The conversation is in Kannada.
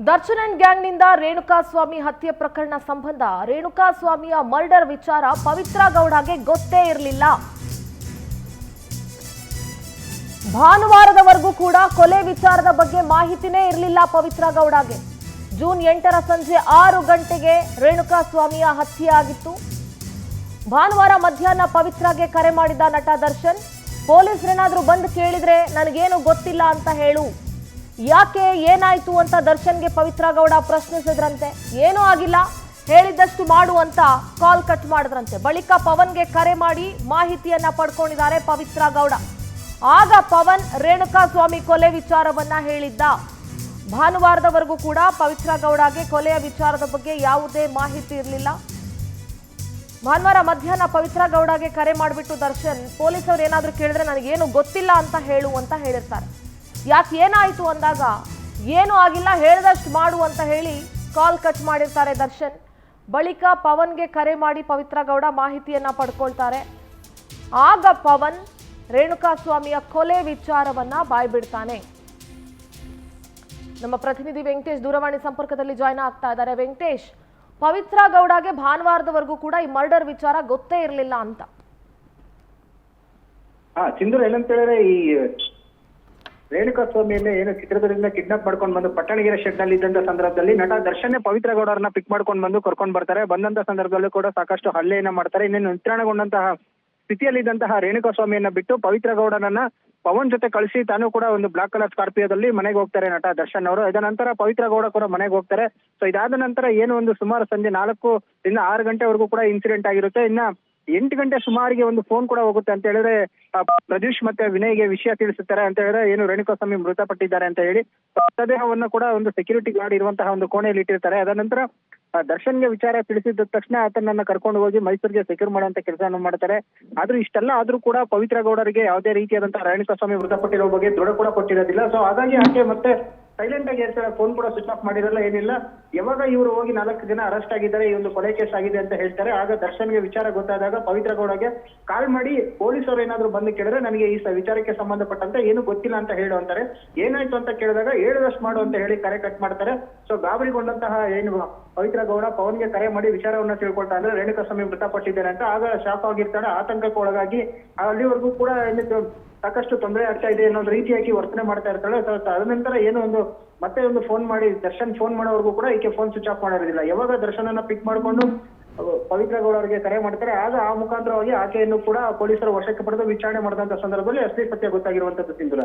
ದರ್ಶನ್ ಗ್ಯಾಂಗ್ನಿಂದ ರೇಣುಕಾಸ್ವಾಮಿ ಹತ್ಯೆ ಪ್ರಕರಣ ಸಂಬಂಧ ರೇಣುಕಾಸ್ವಾಮಿಯ ಮರ್ಡರ್ ವಿಚಾರ ಪವಿತ್ರ ಗೌಡಗೆ ಗೊತ್ತೇ ಇರಲಿಲ್ಲ. ಭಾನುವಾರದವರೆಗೂ ಕೂಡ ಕೊಲೆ ವಿಚಾರದ ಬಗ್ಗೆ ಮಾಹಿತಿನೇ ಇರಲಿಲ್ಲ ಪವಿತ್ರ ಗೌಡಗೆ. ಜೂನ್ 8ರ ಸಂಜೆ 6 ಗಂಟೆಗೆ ರೇಣುಕಾಸ್ವಾಮಿಯ ಹತ್ಯೆ ಆಗಿತ್ತು. ಭಾನುವಾರ ಮಧ್ಯಾಹ್ನ ಪವಿತ್ರಗೆ ಕರೆ ಮಾಡಿದ ನಟ ದರ್ಶನ್, ಪೊಲೀಸರೇನಾದ್ರೂ ಬಂದು ಕೇಳಿದ್ರೆ ನನಗೇನು ಗೊತ್ತಿಲ್ಲ ಅಂತ ಹೇಳು, ಯಾಕೆ ಏನಾಯ್ತು ಅಂತ ದರ್ಶನ್ಗೆ ಪವಿತ್ರ ಗೌಡ ಪ್ರಶ್ನಿಸಿದ್ರಂತೆ. ಏನೂ ಆಗಿಲ್ಲ, ಹೇಳಿದ್ದಷ್ಟು ಮಾಡು ಅಂತ ಕಾಲ್ ಕಟ್ ಮಾಡಿದ್ರಂತೆ. ಬಳಿಕ ಪವನ್ಗೆ ಕರೆ ಮಾಡಿ ಮಾಹಿತಿಯನ್ನ ಪಡ್ಕೊಂಡಿದ್ದಾರೆ ಪವಿತ್ರ ಗೌಡ. ಆಗ ಪವನ್ ರೇಣುಕಾಸ್ವಾಮಿ ಕೊಲೆ ವಿಚಾರವನ್ನ ಹೇಳಿದ್ದ. ಭಾನುವಾರದವರೆಗೂ ಕೂಡ ಪವಿತ್ರ ಗೌಡಗೆ ಕೊಲೆಯ ವಿಚಾರದ ಬಗ್ಗೆ ಯಾವುದೇ ಮಾಹಿತಿ ಇರಲಿಲ್ಲ. ಭಾನುವಾರ ಮಧ್ಯಾಹ್ನ ಪವಿತ್ರ ಗೌಡಗೆ ಕರೆ ಮಾಡಿಬಿಟ್ಟು ದರ್ಶನ್, ಪೊಲೀಸರು ಏನಾದರೂ ಕೇಳಿದ್ರೆ ನನಗೇನು ಗೊತ್ತಿಲ್ಲ ಅಂತ ಹೇಳು ಅಂತ ಹೇಳಿರ್ತಾರೆ. ಯಾಕೆ ಏನಾಯಿತು ಅಂದಾಗ ಏನೂ ಆಗಿಲ್ಲ, ಹೇಳಿದಷ್ಟು ಮಾಡು ಅಂತ ಹೇಳಿ ಕಾಲ್ ಕಟ್ ಮಾಡಿರ್ತಾರೆ ದರ್ಶನ್. ಬಳಿಕ ಪವನ್ಗೆ ಕರೆ ಮಾಡಿ ಪವಿತ್ರ ಗೌಡ ಮಾಹಿತಿಯನ್ನ ಪಡ್ಕೊಳ್ತಾರೆ. ಆಗ ಪವನ್ ರೇಣುಕಾಸ್ವಾಮಿಯ ಕೊಲೆ ವಿಚಾರವನ್ನ ಬಾಯ್ಬಿಡ್ತಾನೆ. ನಮ್ಮ ಪ್ರತಿನಿಧಿ ವೆಂಕಟೇಶ್ ದೂರವಾಣಿ ಸಂಪರ್ಕದಲ್ಲಿ ಜಾಯ್ನ್ ಆಗ್ತಾ ಇದ್ದಾರೆ. ವೆಂಕಟೇಶ್, ಪವಿತ್ರ ಗೌಡಗೆ ಭಾನುವಾರದವರೆಗೂ ಕೂಡ ಈ ಮರ್ಡರ್ ವಿಚಾರ ಗೊತ್ತೇ ಇರಲಿಲ್ಲ ಅಂತ. ಸಿಂಧೂರ್ ಏನಂತ ಹೇಳಿದ್ರೆ, ಈ ರೇಣುಕಾಸ್ವಾಮಿಯನ್ನ ಏನು ಚಿತ್ರದುರ್ಗದಿಂದ ಕಿಡ್ನಾಪ್ ಮಾಡ್ಕೊಂಡು ಬಂದು ಪಟ್ಟಣಗೆರೆ ಶೆಡ್ ನಲ್ಲಿ ಇದ್ದಂತ ಸಂದರ್ಭದಲ್ಲಿ ನಟ ದರ್ಶನ್ ಪವಿತ್ರ ಗೌಡರನ್ನ ಪಿಕ್ ಮಾಡ್ಕೊಂಡು ಬಂದು ಕರ್ಕೊಂಡು ಬರ್ತಾರೆ. ಬಂದಂತ ಸಂದರ್ಭದಲ್ಲೂ ಕೂಡ ಸಾಕಷ್ಟು ಹಲ್ಲೆಯನ್ನ ಮಾಡ್ತಾರೆ. ಇನ್ನೇನು ನಿತ್ರಾಣಗೊಂಡಂತಹ ಸ್ಥಿತಿಯಲ್ಲಿದ್ದಂತಹ ರೇಣುಕಾಸ್ವಾಮಿಯನ್ನ ಬಿಟ್ಟು ಪವಿತ್ರ ಗೌಡರನ್ನ ಪವನ್ ಜೊತೆ ಕಳಿಸಿ ತಾನು ಕೂಡ ಒಂದು ಬ್ಲಾಕ್ ಕಲರ್ ಸ್ಕಾರ್ಪಿಯೋದಲ್ಲಿ ಮನೆಗೆ ಹೋಗ್ತಾರೆ ನಟ ದರ್ಶನ್ ಅವರು. ಇದ ನಂತರ ಪವಿತ್ರ ಗೌಡ ಕೂಡ ಮನೆಗೆ ಹೋಗ್ತಾರೆ. ಸೊ ಇದಾದ ನಂತರ ಏನು ಒಂದು ಸುಮಾರು ಸಂಜೆ 4 ರಿಂದ 6 ಗಂಟೆವರೆಗೂ ಕೂಡ ಇನ್ಸಿಡೆಂಟ್ ಆಗಿರುತ್ತೆ. ಇನ್ನ 8 ಗಂಟೆ ಸುಮಾರಿಗೆ ಒಂದು ಫೋನ್ ಕೂಡ ಹೋಗುತ್ತೆ ಅಂತ ಹೇಳಿದ್ರೆ ಪ್ರದೀಶ್ ಮತ್ತೆ ವಿನಯ್ಗೆ ವಿಷಯ ತಿಳಿಸುತ್ತಾರೆ. ಅಂತ ಹೇಳಿದ್ರೆ ಏನು ರೇಣುಕಾಸ್ವಾಮಿ ಮೃತಪಟ್ಟಿದ್ದಾರೆ ಅಂತ ಹೇಳಿ ಮೃತದೇಹವನ್ನು ಕೂಡ ಒಂದು ಸೆಕ್ಯೂರಿಟಿ ಗಾರ್ಡ್ ಇರುವಂತಹ ಒಂದು ಕೋಣೆಯಲ್ಲಿ ಇಟ್ಟಿರ್ತಾರೆ. ಅದ ನಂತರ ದರ್ಶನ್ಗೆ ವಿಚಾರ ತಿಳಿಸಿದ ತಕ್ಷಣ ಆತನನ್ನ ಕರ್ಕೊಂಡು ಹೋಗಿ ಮೈಸೂರಿಗೆ ಸೆಕ್ಯೂರ್ ಮಾಡುವಂತ ಕೆಲಸವನ್ನು ಮಾಡ್ತಾರೆ. ಆದ್ರೂ ಇಷ್ಟೆಲ್ಲ ಆದ್ರೂ ಕೂಡ ಪವಿತ್ರ ಗೌಡರಿಗೆ ಯಾವುದೇ ರೀತಿಯಾದಂತಹ ರೇಣುಕಾಸ್ವಾಮಿ ಮೃತಪಟ್ಟಿರೋ ಬಗ್ಗೆ ದೃಢ ಕೂಡ ಕೊಟ್ಟಿರೋದಿಲ್ಲ. ಸೊ ಹಾಗಾಗಿ ಆಕೆ ಮತ್ತೆ ಸೈಲೆಂಟ್ ಆಗಿ ಇರ್ತಾರೆ. ಫೋನ್ ಕೂಡ ಸ್ವಿಚ್ ಆಫ್ ಮಾಡಿರಲ್ಲ, ಏನಿಲ್ಲ. ಯಾವಾಗ ಇವರು ಹೋಗಿ 4 ಜನ ಅರೆಸ್ಟ್ ಆಗಿದ್ದಾರೆ, ಈ ಒಂದು ಕೊಲೆ ಕೇಸ್ ಆಗಿದೆ ಅಂತ ಹೇಳ್ತಾರೆ. ಆಗ ದರ್ಶನ್ಗೆ ವಿಚಾರ ಗೊತ್ತಾದಾಗ ಪವಿತ್ರ ಗೌಡಗೆ ಕಾಲ್ ಮಾಡಿ ಪೊಲೀಸರು ಏನಾದ್ರು ಬಂದು ಕೇಳಿದ್ರೆ ನನಗೆ ಈ ವಿಚಾರಕ್ಕೆ ಸಂಬಂಧಪಟ್ಟಂತೆ ಏನು ಗೊತ್ತಿಲ್ಲ ಅಂತ ಹೇಳು ಅಂತಾರೆ. ಏನಾಯ್ತು ಅಂತ ಕೇಳಿದಾಗ ಹೇಳಿದಷ್ಟು ಮಾಡು ಅಂತ ಹೇಳಿ ಕರೆ ಕಟ್ ಮಾಡ್ತಾರೆ. ಸೊ ಗಾಬರಿಗೊಂಡಂತಹ ಏನು ಪವಿತ್ರ ಗೌಡ ಪವನ್ಗೆ ಕರೆ ಮಾಡಿ ವಿಚಾರವನ್ನ ತಿಳ್ಕೊಳ್ತಾ ಅಂದ್ರೆ ರೇಣುಕಾಸ್ವಾಮಿ ಮೃತಪಟ್ಟಿದ್ದಾರೆ ಅಂತ. ಆಗ ಶಾಕ್ ಆಗಿರ್ತಾಳೆ, ಆತಂಕಕ್ಕೆ ಒಳಗಾಗಿ ಅಲ್ಲಿವರೆಗೂ ಕೂಡ ಸಾಕಷ್ಟು ತೊಂದರೆ ಆಗ್ತಾ ಇದೆ ಅನ್ನೋ ರೀತಿಯಾಗಿ ವರ್ತನೆ ಮಾಡ್ತಾ ಇರ್ತಾಳೆ. ಅದ ನಂತರ ಏನು ಒಂದು ಮತ್ತೆ ಒಂದು ಫೋನ್ ಮಾಡಿ ದರ್ಶನ್ ಫೋನ್ ಮಾಡೋವರೆಗೂ ಕೂಡ ಈಕೆ ಫೋನ್ ಸ್ವಿಚ್ ಆಫ್ ಮಾಡಿರೋದಿಲ್ಲ. ಯಾವಾಗ ದರ್ಶನನ್ನ ಪಿಕ್ ಮಾಡ್ಕೊಂಡು ಪವಿತ್ರ ಗೌಡ ಅವರಿಗೆ ಕರೆ ಮಾಡ್ತಾರೆ, ಆಗ ಆ ಮುಖಾಂತರವಾಗಿ ಆಕೆಯನ್ನು ಕೂಡ ಪೊಲೀಸರು ವಶಕ್ಕೆ ಪಡೆದು ವಿಚಾರಣೆ ಮಾಡಿದಂತ ಸಂದರ್ಭದಲ್ಲಿ ಅಸಲಿ ಸತ್ಯ ಗೊತ್ತಾಗಿರುವಂತದ್ದು ಸಿಂಧೂರ.